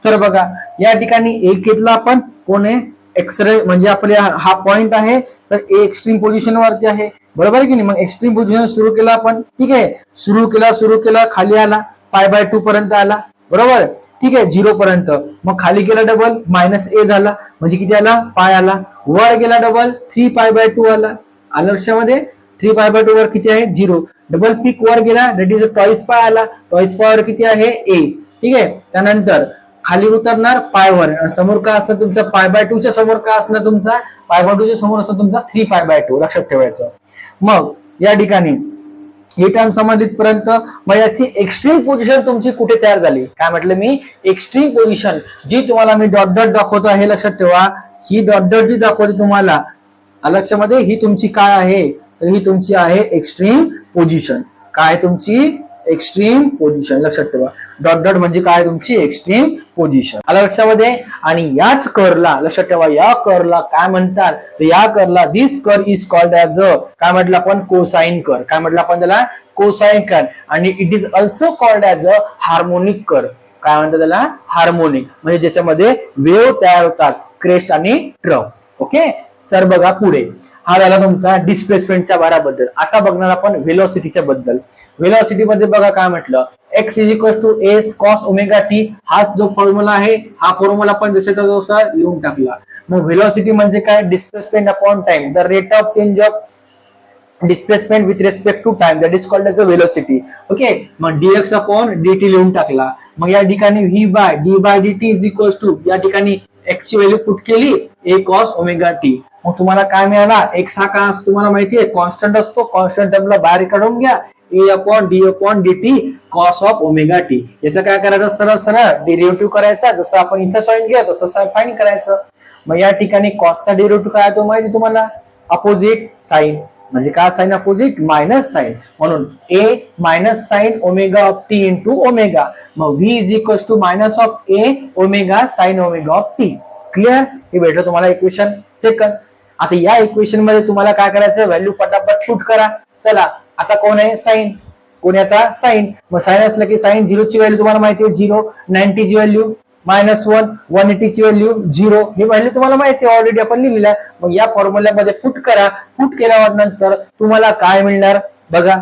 तर बघा या ठिकाणी एक घेतला आपण, कोण आहे, एक्सरे म्हणजे आपल्या हा पॉइंट आहे, तर ए एक्स्ट्रीम पोझिशन वरती आहे, बरोबर आहे की नाही. मग एक्स्ट्रीम पोझिशन सुरू केला आपण, ठीक आहे, सुरू केला खाली आला, π/2 पर्यंत आला, बरोबर, ठीक आहे, 0 पर्यंत. मग खाली गेला डबल, -a झाला, म्हणजे किती आला, पाय आला. वर गेला डबल, 3π/2 आला. आलं लक्षामध्ये, 3π/2 वर किती आहे, 0. डबल पीक वर गेला, दॅट इज टॉईस पाय आला, टॉईस पाय वर किती आहे, a, ठीक आहे. त्यानंतर खाली उतरणार पाय वर, समोर काय असतं तुमचा, π/2 च्या समोर काय असणार तुमचा, π/2 च्या समोर असतं तुमचा 3π/2, लक्षात ठेवायचं. मग या ठिकाणी ही टर्म संबंधित पर्यंत, मग याची एक्स्ट्रीम पोझिशन तुमची कुठे तयार झाली, काय म्हटलं मी, एक्स्ट्रीम पोझिशन जी तुम्हाला मी डॉट डॉट दाखवतो आहे, लक्षात ठेवा, ही डॉट डॉट जी दाखवते तुम्हाला लक्षामध्ये, ही तुमची काय आहे, तर ही तुमची आहे एक्स्ट्रीम पोझिशन. काय तुमची एक्स्ट्रीम पोझिशन, लक्षात ठेवा, डॉट डॉट म्हणजे काय, तुमची एक्स्ट्रीम पोझिशन. आलं लक्षामध्ये. आणि याच कर्वला, लक्षात ठेवा, या कर्वला काय म्हणतात, तर या कर्वला, this curve is called as a, काय म्हटलं आपण, कोसाइन कर्व. काय म्हटलं आपण त्याला, कोसाइन कर्व. आणि it is also called as a harmonic curve. काय म्हणतात त्याला, हार्मोनिक, म्हणजे ज्याच्यामध्ये वेव्ह तयार होतात, क्रेस्ट आणि ट्रफ. ओके, तर बघा पुढे, हा झाला तुमचा डिस्प्लेसमेंटच्या बाराबद्दल. आता बघणार आपण व्हेलॉसिटीच्या बद्दल. व्हेलॉसिटी मध्ये बघा काय म्हटलं, x = a cos ωt, हा जो फॉर्म्युला आहे, हा फॉर्म्युला आपण जसा तसा लिहून टाकला. मग व्हेलॉसिटी म्हणजे काय, displacement upon time, the rate of change of displacement with respect to time, that is called as a velocity. Okay, मग dx अपॉन dt लिहून टाकला. मग या ठिकाणी v/d/dt या ठिकाणी x ची व्हॅल्यू पुट केली, a cos ωt. मग तुम्हाला काय मिळाला, x हा काय असतो तुम्हाला माहिती आहे, कॉन्स्टंट असतो, कॉन्स्टंट टर्मला बाहेर काढून घ्या, a/d/dt cos ऑफ ωt. याचं काय करायचं, सरळ सरळ डेरिव्हेटिव्ह करायचा, जसं आपण इथं साइन केलं तसं फाइंड करायचं. मग या ठिकाणी कॉसचा डेरिव्हेटिव्ह काय तो माहिती तुम्हाला, अपोजिट साइन, म्हणजे काय साइन अपोजिट, मायनस साइन, म्हणून a minus sign omega of t into omega. मग v -a omega sine omega of t. Clear, हे भेटलं तुम्हाला इक्वेशन सेकंड. आता या इक्वेशन मध्ये तुम्हाला काय करायचं, व्हॅल्यू पटापट पुट करा. चला, आता कोण आहे, साइन, कोण आता साइन. मग साइन असलं की साइन 0 ची व्हॅल्यू तुम्हाला माहिती आहे 0, 90 ची व्हॅल्यू -1, 180 ची व्हॅल्यू 0, ही व्हॅल्यू तुम्हाला माहिती आहे, ऑलरेडी आपण लिहिलेली आहे. मग या फॉर्म्युल्यामध्ये पुट करा. पुट केल्यावर नंतर तुम्हाला काय मिळणार बघा,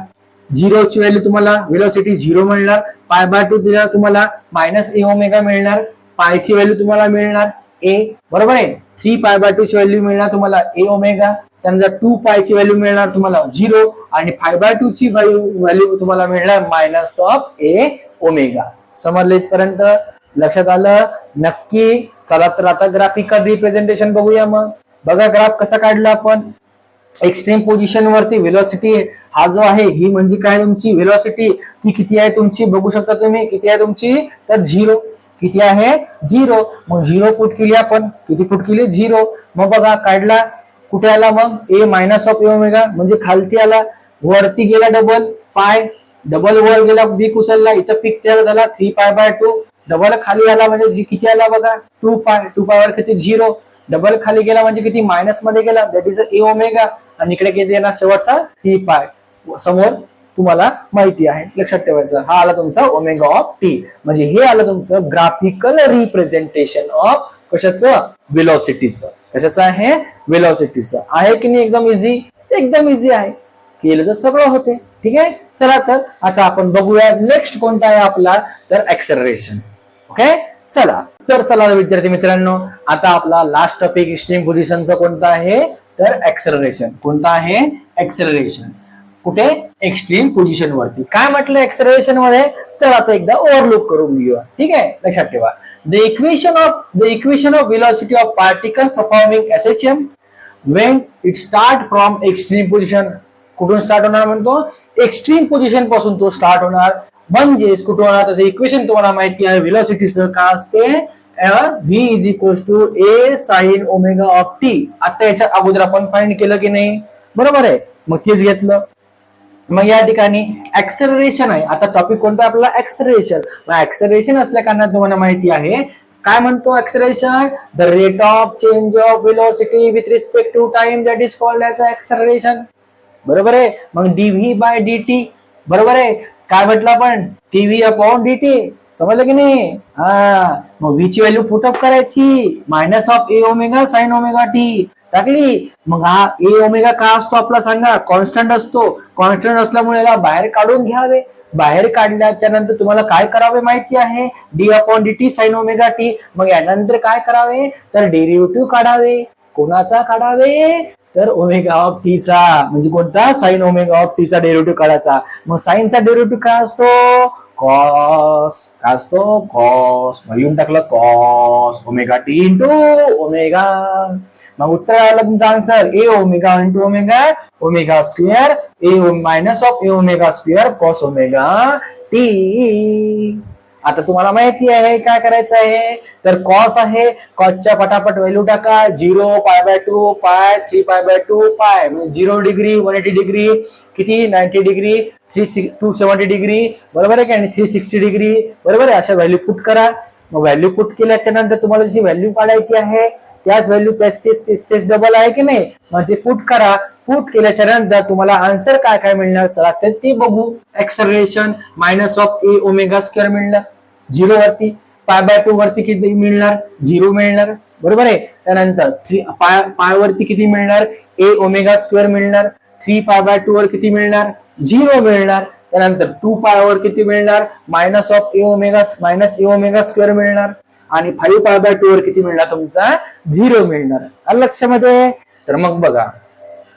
0 ची व्हॅल्यू तुम्हाला व्हेलॉसिटी 0 मिळणार, π/2 दिला तुम्हाला -a ओमेगा मिळणार, पाय ची व्हॅल्यू तुम्हाला मिळणार a, बरोबर आहे. 3π/2 ची व्हॅल्यू मिळणार तुम्हाला a ओमेगा, त्यानंतर 2π ची व्हॅल्यू मिळणार तुम्हाला 0, आणि π/2 ची व्हॅल्यू तुम्हाला मिळणार -a ओमेगा. समजलं इथपर्यंत, लक्षात आलं नक्की. चला तर आता ग्राफिकल रिप्रेझेंटेशन बघूया. मग बघा ग्राफ कसा काढला आपण. एक्स्ट्रीम पोझिशन वरती व्हेलॉसिटी हा जो आहे, ही म्हणजे काय तुमची व्हेलॉसिटी, ती किती आहे तुमची, बघू शकता तुम्ही, किती आहे तुमची, तर 0. किती आहे, 0. मग 0 पुट केली आपण, किती पुट केली, 0. मग बघा काढला, कुठे आला मग, a minus of a omega, म्हणजे खालती आला, वरती गेला डबल पाय, डबल वर गेला b उचलला, इथं पिक तयार झाला 3π/2, डबल खाली आला म्हणजे किती आला बघा, 2π वर किती 0, डबल खाली गेला म्हणजे किती, मायनस मध्ये गेला, दॅट इज a ओमेगा, आणि इकडे किती येणार शेवटचा 3π, समोर तुम्हाला माहिती आहे, लक्षात ठेवायचं. हा आला तुमचा ओमेगा ऑफ टी. म्हणजे हे आलं तुमचं ग्राफिकल रिप्रेझेंटेशन ऑफ कशाचं, व्हेलॉसिटीचं. कशाचं आहे, व्हेलॉसिटीचं. आहे की नाही एकदम इझी, एकदम इझी आहे, केलं तर सगळं होते. ठीक आहे, चला तर आता आपण बघूया नेक्स्ट कोणता आहे आपला, तर ऍक्सेलरेशन. ओके, चला तर चला विद्यार्थी मित्रांनो, आता आपला लास्ट टॉपिक एक्स्ट्रीम पोझिशनचा कोणता आहे, तर ऍक्सेलरेशन. कोणता आहे, ऍक्सेलरेशन. कुठे, एक्स्ट्रीम पोझिशन वरती. काय म्हटलं ऍक्सेलरेशन मध्ये, तर आता एकदा ओव्हरलुक करून घेऊया. ठीक आहे, लक्षात ठेवा. The equation of velocity of particle performing SHM when it start from extreme position. कुठून स्टार्ट होणार म्हणतो, एक्स्ट्रीम पोझिशन पासून तो स्टार्ट होणार. म्हणजेच कुठून होणार, त्याचं इक्वेशन तुम्हाला माहिती आहे व्हेलॉसिटीचं काय असते, v = a sin omega of T. आता याच्या अगोदर आपण फाइंड केलं की नाही, बरोबर आहे, मग तेच घेतलं. मग या ठिकाणी ऍक्सेलरेशन आहे. आता टॉपिक कोणता आपला, ऍक्सेलरेशन. मग ऍक्सेलरेशन असल्या कारणाने तुम्हाला माहिती आहे काय म्हणतो acceleration? The rate of change of velocity with respect to time that is called as acceleration. बरोबर आहे. मग डीव्ही बाय dt. बरोबर आहे. काय म्हटलं आपण? TV upon dt. समजलं की नाही? हा, मग v ची व्हॅल्यू पुटअप करायची, minus of A omega sine omega T टाकली. मग हा ए ओमेगा काय असतो आपला सांगा? कॉन्स्टंट असतो. कॉन्स्टंट असल्यामुळे याला बाहेर काढून घ्यावे. बाहेर काढल्याच्या नंतर तुम्हाला काय करावे माहिती आहे? D upon dt sign omega t. मग यानंतर काय करावे? तर डेरिव्हेटिव्ह काढावे. कोणाचा काढावे? तर ओमेगा ऑफ टी चा. म्हणजे कोणता? साइन ओमेगा ऑफ टी चा डेरिव्हेटिव्ह काढायचा. मग साइनचा डेरिव्हेटिव्ह काय असतो? कॉस. काय असतो? कॉस. मग लिहून टाकलं cos omega T into omega. मग उत्तर आलं तुमचा answer A omega into omega, omega square A minus of A omega square cos omega T. आता तुम्हाला माहिती आहे काय करायचं आहे? तर कॉस आहे, कॉसच्या पटापट व्हॅल्यू टाका. 0 π/2 पाय 3 π/2 पाय. म्हणजे 0 डिग्री 180 डिग्री किती? 90 डिग्री 270 डिग्री. बरोबर आहे की? आणि 360 डिग्री. बरोबर आहे. अशा व्हॅल्यू पुट करा. मग व्हॅल्यू पुट केल्याच्या नंतर तुम्हाला जी व्हॅल्यू काढायची आहे त्याच व्हॅल्यू तेच डबल आहे की नाही? मग ते पुट करा. पुट केल्याच्या नंतर तुम्हाला आन्सर काय काय मिळणार? चला तर ते बघू. Acceleration minus of A omega square मिळणार 0 वरती. π/2 वरती किती मिळणार? 0 मिळणार. बरोबर आहे. त्यानंतर पाय वरती किती मिळणार? ए ओमेगा स्क्वेअर मिळणार. 3 π/2 वर किती मिळणार? 0 मिळणार. त्यानंतर 2 पाय वर किती मिळणार? Minus of A omega minus A omega square मिळणार. आणि 5 π/2 वर किती मिळणार? तुमचा 0 मिळणार. आलं लक्षामध्ये? तर मग बघा,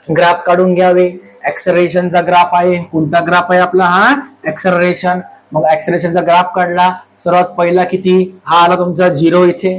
ग्राफ काढून घ्यावे. ऍक्सेलरेशनचा ग्राफ आहे. कोणता ग्राफ आहे आपला? हा ऍक्सेलरेशन. मग ऍक्सेलरेशनचा ग्राफ काढला. सर्वात पहिला किती? हा आला तुमचा 0 इथे.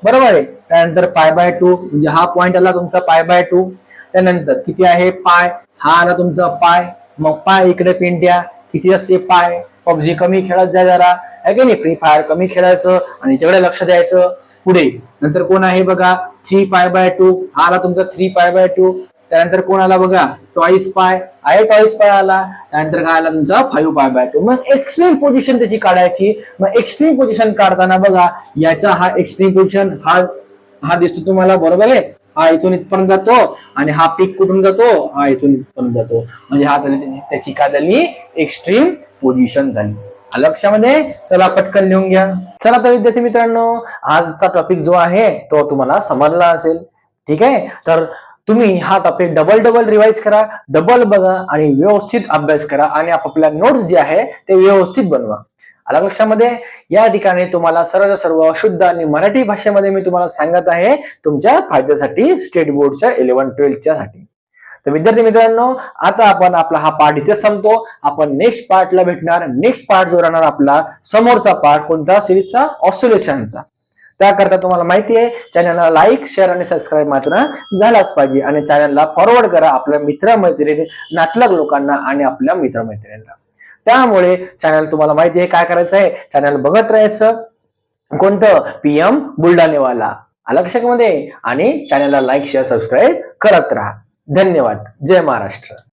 बरोबर आहे. त्यानंतर π/2 म्हणजे हा पॉइंट आला तुमचा π/2. त्यानंतर किती आहे? पाय. हा आला तुमचा पाय. मग पाय इकडे पिन द्या. किती असते पाय? पबजी कमी खेळत जा जरा, आहे की नाही? फ्री फायर कमी खेळायचं आणि तिकडे लक्ष द्यायचं. पुढे नंतर कोण आहे बघा? 3 π/2. हा आला तुमचा 3 π/2. त्यानंतर कोण आला बघा? टॉईस पाय आहे. टॉईस पाय आला. त्यानंतर काय आला तुमचा? 5 π/2. मग एक्स्ट्रीम पोझिशन त्याची काढायची. मग एक्स्ट्रीम पोझिशन काढताना बघा, याचा हा एक्स्ट्रीम पोझिशन हा दिसतो तुम्हाला. बरोबर आहे. हा इथून इथपर्यंत जातो आणि हा पीक कुठून जातो? हा इथून इथपर्यंत जातो. म्हणजे हा त्याची काय झाली? एक्स्ट्रीम पोझिशन झाली. लक्षामध्ये? चला पटकन लिहून घ्या. चला तर विद्यार्थी मित्रांनो, आजचा टॉपिक जो आहे तो तुम्हाला समजला असेल. ठीक आहे. तर तुम्ही हा टॉपिक डबल रिवाइज करा, डबल बघा आणि व्यवस्थित अभ्यास करा आणि आपापल्या नोट्स जे आहे ते व्यवस्थित बनवा. आला लक्षामध्ये? या ठिकाणी तुम्हाला सर्व शुद्ध आणि मराठी भाषेमध्ये मी तुम्हाला सांगत आहे तुमच्या फायद्यासाठी, स्टेट बोर्डच्या 11-12च्या साठी. तर विद्यार्थी मित्रांनो, आता आपण आपला हा पार्ट इथे संपतो. आपण नेक्स्ट पार्टला भेटणार. नेक्स्ट पार्ट जो राहणार आपला समोरचा पार्ट कोणता? सिरीजचा ऑसिलेशनचा. त्याकरता तुम्हाला माहिती आहे, चॅनलला लाईक, शेअर आणि सबस्क्राईब मात्र झालाच पाहिजे. आणि चॅनलला फॉरवर्ड करा आपल्या मित्रमैत्रिणी, नातलग लोकांना आणि आपल्या मित्रमैत्रिणींना. त्यामुळे चॅनल तुम्हाला माहिती आहे काय करायचं आहे, चॅनल बघत राहायचं. कोणतं? PM बुलढाणेवाला. लक्षामध्ये? आणि चॅनलला लाईक, शेअर, सबस्क्राईब करत राहा. धन्यवाद. जय महाराष्ट्र.